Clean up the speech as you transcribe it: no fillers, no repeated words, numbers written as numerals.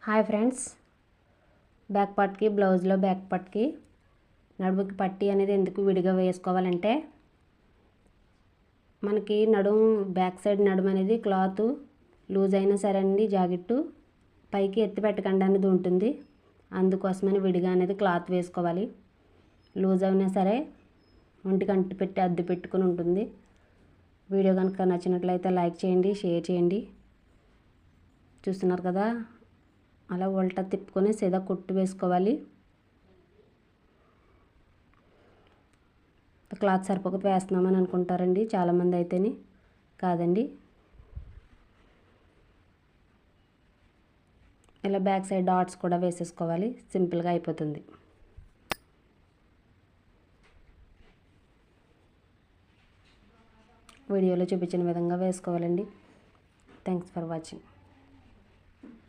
Hi friends, back పార్ట్కి బ్లౌజ్లో back పార్ట్కి నడుముకి పట్టీ అనేది ఎందుకు విడిగా వేసుకోవాలంటే మనకి బ్యాక్ సైడ్ నడుము అనేది క్లాత్ లూజ్ అయినా సరే అండి జాకెట్టు పైకి ఎత్తి పెట్టకండి అనేది ఉంటుంది. అందుకోసమని విడిగా అనేది క్లాత్ వేసుకోవాలి. లూజ్ అయినా సరే ఒంటికి అంటి పెట్టి అద్దె పెట్టుకుని ఉంటుంది. వీడియో కనుక నచ్చినట్లయితే లైక్ చేయండి, షేర్ చేయండి. చూస్తున్నారు కదా, అలా ఉల్టా తిప్పుకొని సీదా కుట్టు వేసుకోవాలి. క్లాత్ సరిపోక వేస్తున్నామని అనుకుంటారండి చాలామంది. అయితేనే కాదండి, ఇలా బ్యాక్ సైడ్ డాట్స్ కూడా వేసేసుకోవాలి. సింపుల్గా అయిపోతుంది. వీడియోలో చూపించిన విధంగా వేసుకోవాలండి. Thanks for watching.